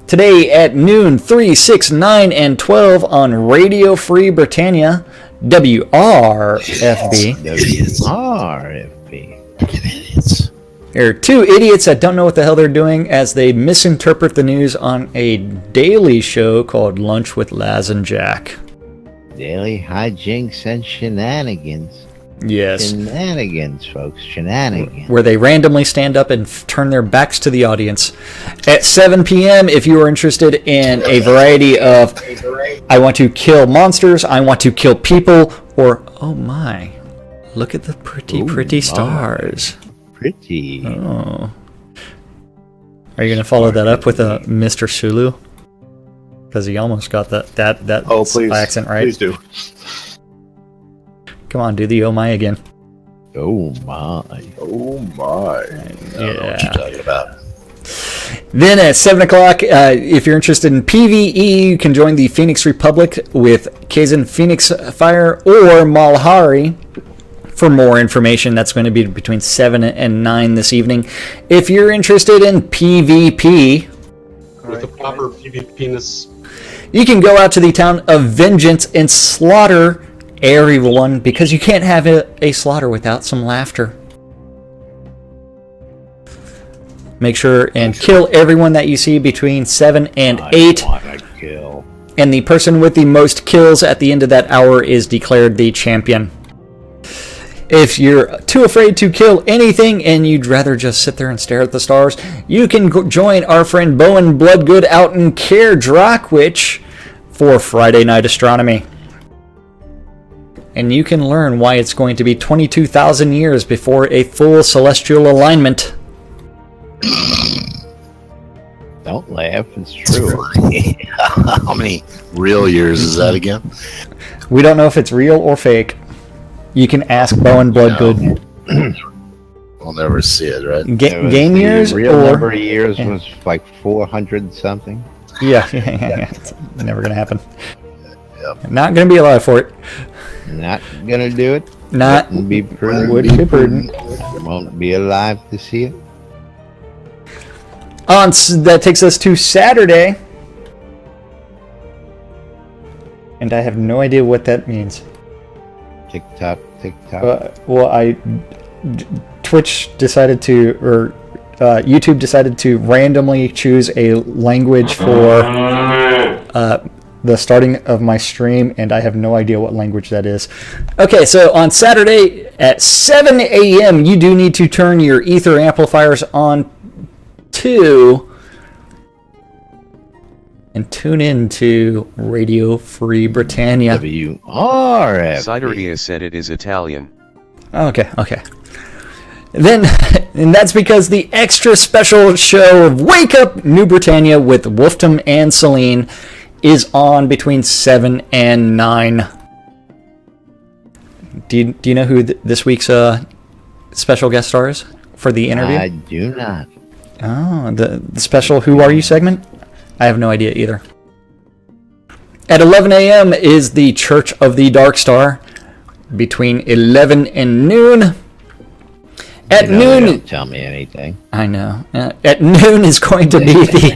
today at noon, 3, 6, 9, and 12 on Radio Free Britannia, WRFB. WRFB. Idiots. There are two idiots that don't know what the hell they're doing as they misinterpret the news on a daily show called Lunch with Laz and Jack. Daily hijinks and shenanigans. Yes. Shenanigans, folks. Shenanigans. Where they randomly stand up and turn their backs to the audience. At 7 p.m., if you are interested in a variety of I want to kill monsters, I want to kill people, or oh my, look at the pretty stars. Pretty. Oh. Are you going to follow that up with a Mr. Sulu? Because he almost got that accent right. Please do. Come on, do the oh my again. Oh my. Oh my. I don't know what you're talking about. Then at 7 o'clock, if you're interested in PvE, you can join the Phoenix Republic with Kazan Phoenix Fire or Malhari. For more information, that's going to be between 7 and 9 this evening. If you're interested in PvP, with the proper PvP-ness, you can go out to the town of Vengeance and slaughter everyone, because you can't have a slaughter without some laughter. Make sure and kill everyone that you see between 7 and 8. And the person with the most kills at the end of that hour is declared the champion. If you're too afraid to kill anything and you'd rather just sit there and stare at the stars, you can join our friend Bowen Bloodgood out in Caer Drackwitch for Friday Night Astronomy. And you can learn why it's going to be 22,000 years before a full celestial alignment. Don't laugh, it's true. How many real years is that again? We don't know if it's real or fake. You can ask Bowen Bloodgood. We'll never see it, right? Game years? Real number of years was like 400 something. Yeah. It's never going to happen. Yep. Not going to be alive for it. Not going to do it. Wouldn't be prudent. Would be prudent. Won't be alive to see it. That takes us to Saturday. And I have no idea what that means. TikTok. Twitch decided to, or YouTube decided to randomly choose a language for the starting of my stream, and I have no idea what language that is. Okay, so on Saturday at 7 a.m., you do need to turn your ether amplifiers on to and tune in to Radio Free Britannia. WRF. Sideria said it is Italian. Okay. Then, and that's because the extra special show of Wake Up New Britannia with Wolftam and Celine is on between 7 and 9. Do you know who this week's special guest star is for the interview? I do not. Oh, the special Who Are You segment? I have no idea either. At 11 a.m. is the Church of the Dark Star between 11 and noon. At noon... Don't tell me anything. I know. At noon is going to be the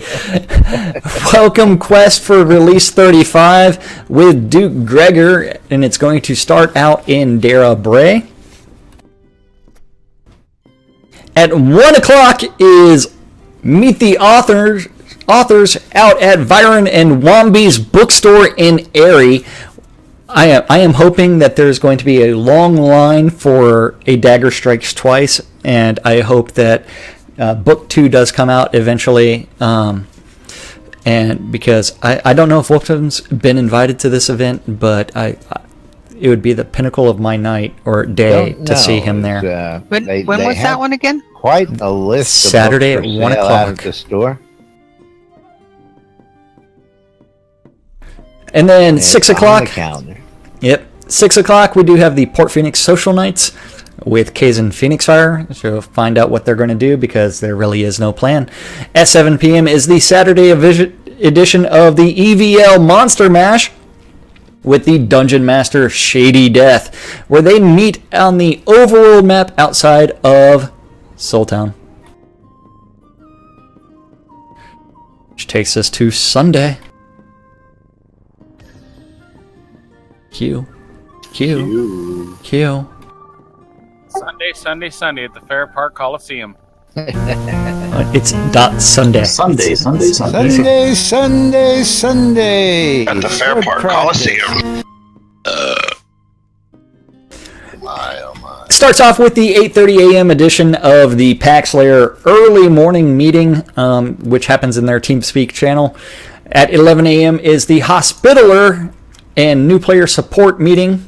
Welcome Quest for Release 35 with Duke Gregor, and it's going to start out in Dara Bray. At 1 o'clock is Meet the Authors out at Byron and Wamby's bookstore in Erie. I am hoping that there's going to be a long line for A Dagger Strikes Twice, and I hope that book 2 does come out eventually. And because I don't know if Wolfman's been invited to this event, but it would be the pinnacle of my night or day to see him there. When was that one again? Quite a list. Saturday of at books 1 out o'clock at the store. And then 6 o'clock. On the calendar. Yep. 6 o'clock, we do have the Port Phoenix Social Nights with Kaizen Phoenix Fire. So find out what they're going to do because there really is no plan. At 7 p.m. is the Saturday edition of the EVL Monster Mash with the Dungeon Master Shady Death, where they meet on the overworld map outside of Soultown. Which takes us to Sunday. Q. Sunday at the Fair Park Coliseum. It's Sunday. Sunday. At the Fair Park Coliseum. Starts off with the 8:30 a.m. edition of the PAX Lair early morning meeting, which happens in their TeamSpeak channel. At 11 a.m. is the Hospitaller and new player support meeting.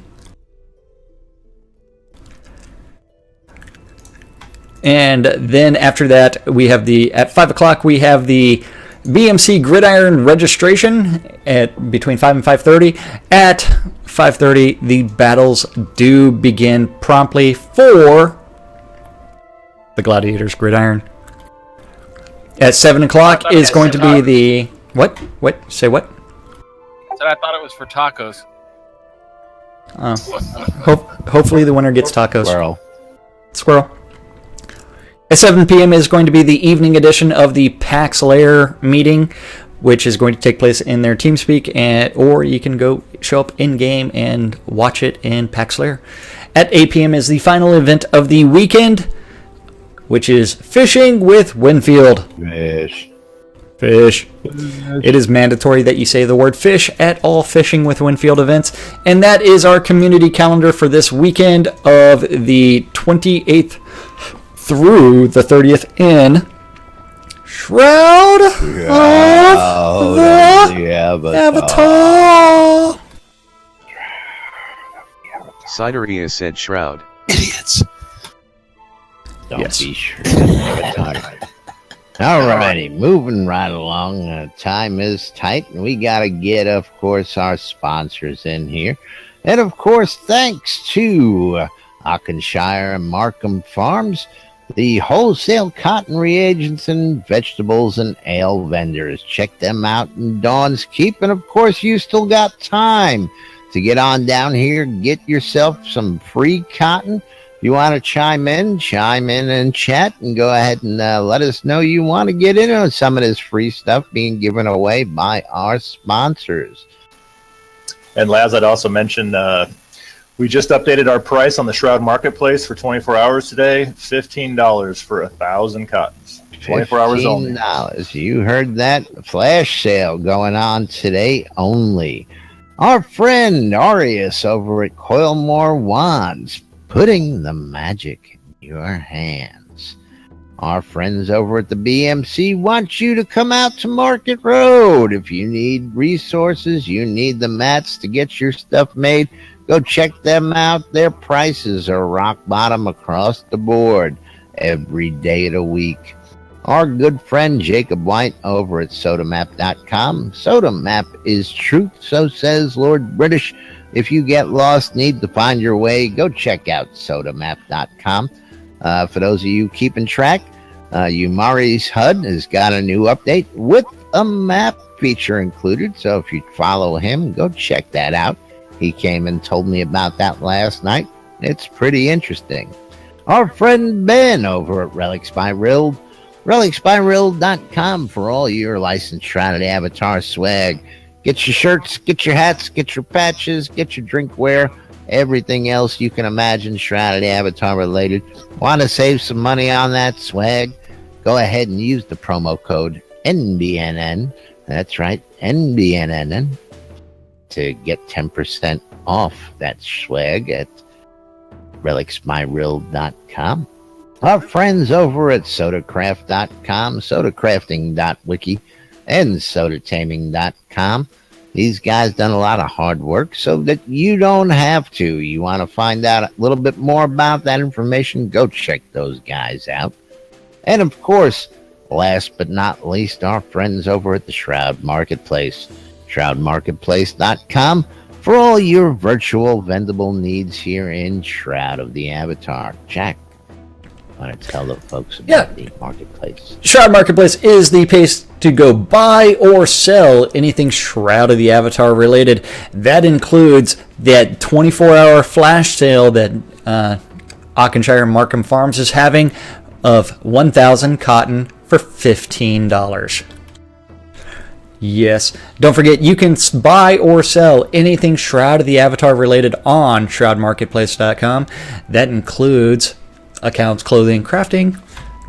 And then after that, we have at 5 o'clock, we have the BMC Gridiron registration at between 5 and 5:30. At 5:30, the battles do begin promptly for the Gladiators Gridiron. At 7 o'clock is going to be the... What? Say what? I thought it was for tacos. Hopefully the winner gets tacos. Squirrel. At 7 p.m. is going to be the evening edition of the PAX Lair meeting, which is going to take place in their TeamSpeak, or you can go show up in-game and watch it in PAX Lair. At 8 p.m. is the final event of the weekend, which is Fishing with Winfield. Fish. It is mandatory that you say the word fish at all Fishing with Winfield events. And that is our community calendar for this weekend of the 28th through the 30th in Shroud of the Avatar. Sideria said Shroud. Idiots. Don't be sure. Alrighty, moving right along. Time is tight, and we got to get, of course, our sponsors in here. And, of course, thanks to Auchenshire and Markham Farms, the wholesale cotton reagents and vegetables and ale vendors. Check them out in Dawn's Keep. And, of course, you still got time to get on down here, get yourself some free cotton. You want to chime in and chat and go ahead and let us know you want to get in on some of this free stuff being given away by our sponsors. And Laz, I'd also mention we just updated our price on the Shroud Marketplace for 24 hours today. $15 for 1,000 cottons. 24 hours only. $15. You heard that? Flash sale going on today only. Our friend Arius over at Coilmore Wands, putting the magic in your hands. Our friends over at the BMC want you to come out to Market Road. If you need resources, you need the mats to get your stuff made, go check them out. Their prices are rock bottom across the board every day of the week. our good friend Jacob White over at sodamap.com. Sodamap is truth, so says Lord British. If you get lost, need to find your way, go check out sodamap.com. For those of you keeping track, Umari's HUD has got a new update with a map feature included. So if you follow him, go check that out. He came and told me about that last night. It's pretty interesting. Our friend Ben over at Relics by Rild. relicsbyrild.com for all your licensed Shrouded Avatar swag. Get your shirts, get your hats, get your patches, get your drinkware, everything else you can imagine Shrouded Avatar related. Want to save some money on that swag? Go ahead and use the promo code NBNN. That's right, NBNN, to get 10% off that swag at relicsbyrild.com. Our friends over at sodacraft.com, sodacrafting.wiki, and sodataming.com. These guys done a lot of hard work so that you don't have to. You want to find out a little bit more about that information, go check those guys out. And of course, last but not least, our friends over at the Shroud Marketplace, shroudmarketplace.com, for all your virtual vendable needs here in Shroud of the Avatar. Jack, want to tell the folks about the marketplace? Shroud Marketplace is the place to go buy or sell anything Shroud of the Avatar related. That includes that 24-hour flash sale that Auchenshire Markham Farms is having of 1,000 cotton for $15. Yes. Don't forget, you can buy or sell anything Shroud of the Avatar related on shroudmarketplace.com. That includes accounts, clothing, crafting,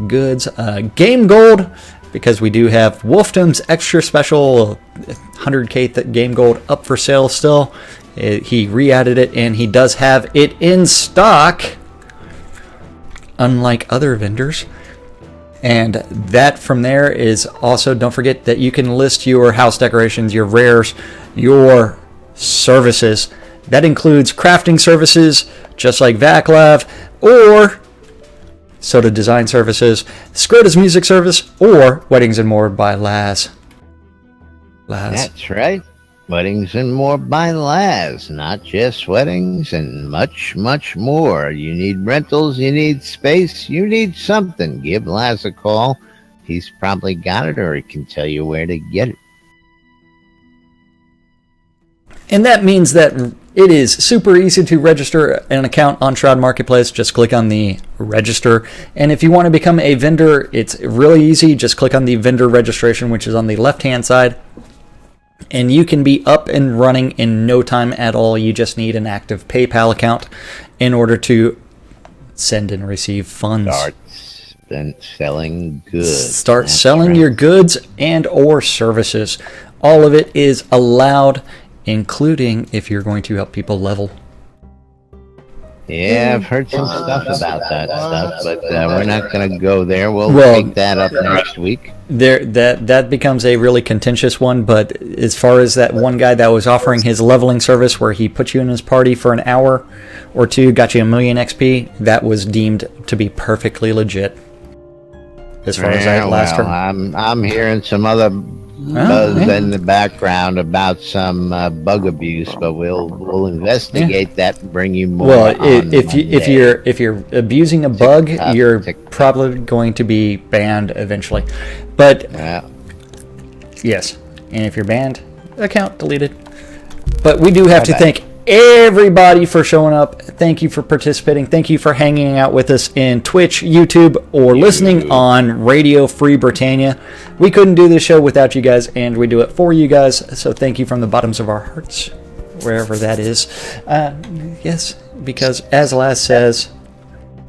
goods, game gold, because we do have Wolfdom's extra special 100k game gold up for sale still. He re-added it, and he does have it in stock, unlike other vendors. And that from there is also, don't forget that you can list your house decorations, your rares, your services. That includes crafting services, just like Vaclav, or Soda Design Services, Scrota's Music Service, or Weddings and More by Laz. That's right. Weddings and More by Laz. Not just weddings and much, much more. You need rentals, you need space, you need something. Give Laz a call. He's probably got it, or he can tell you where to get it. And that means that it is super easy to register an account on Shroud Marketplace. Just click on the register. And if you want to become a vendor, it's really easy. Just click on the vendor registration, which is on the left-hand side. And you can be up and running in no time at all. You just need an active PayPal account in order to send and receive funds. Start selling goods. Start selling your goods and or services. All of it is allowed, including if you're going to help people level. Yeah, I've heard some stuff about that stuff, but we're not going to go there. We'll take that up next week. That becomes a really contentious one, but as far as that one guy that was offering his leveling service where he put you in his party for an hour or two, got you 1,000,000 XP, that was deemed to be perfectly legit. As far as I last heard. I'm hearing some other buzz in the background about some bug abuse, but we'll investigate that and bring you more. Well, if you're abusing a bug, you're probably going to be banned eventually. But yes, and if you're banned, account deleted. But we do have to thank everybody for showing up. Thank you for participating. Thank you for hanging out with us in Twitch, YouTube, or listening on Radio Free Britannia. We couldn't do this show without you guys, and we do it for you guys. So thank you from the bottoms of our hearts, wherever that is. Yes, because as Laz says,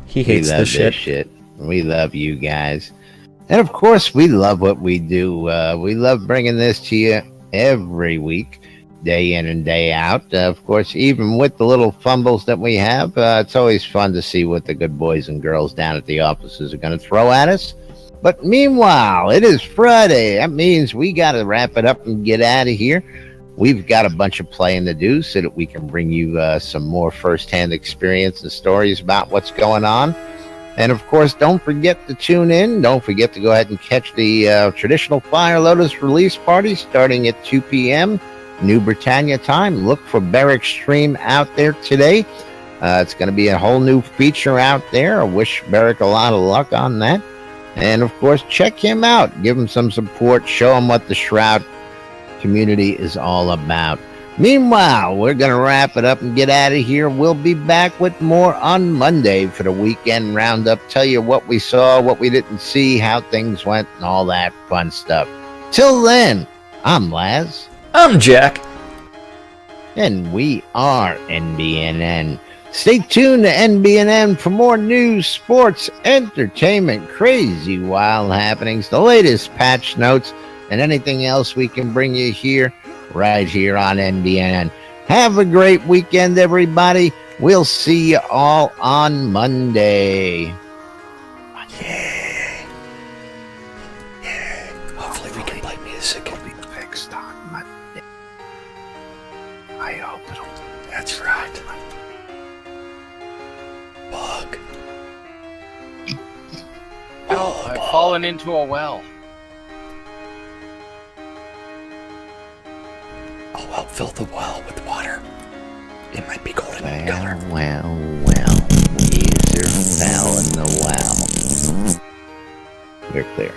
he hates this shit. We love you guys. And of course, we love what we do. We love bringing this to you every week, day in and day out. Of course, even with the little fumbles that we have, it's always fun to see what the good boys and girls down at the offices are going to throw at us. But meanwhile, it is Friday. That means we got to wrap it up and get out of here. We've got a bunch of playing to do so that we can bring you some more firsthand experience and stories about what's going on. And of course, don't forget to tune in. Don't forget to go ahead and catch the traditional Fire Lotus release party starting at 2 p.m. New Britannia time. Look for Barrick's stream out there today. It's going to be a whole new feature out there. I wish Barrick a lot of luck on that. And of course, check him out. Give him some support. Show him what the Shroud community is all about. Meanwhile, we're going to wrap it up and get out of here. We'll be back with more on Monday for the weekend roundup. Tell you what we saw, what we didn't see, how things went, and all that fun stuff. Till then, I'm Laz. I'm Jack. And we are NBNN. Stay tuned to NBNN for more news, sports, entertainment, crazy, wild happenings, the latest patch notes, and anything else we can bring you here, right here on NBNN. Have a great weekend, everybody. We'll see you all on Monday. Yeah. Hopefully we can play music. It'll be fixed on Monday. I hope it'll. That's right. Bug. Oh, I've fallen into a well. I'll help fill the well with water. It might be golden in color. Well. Weezer fell in the well. We're clear.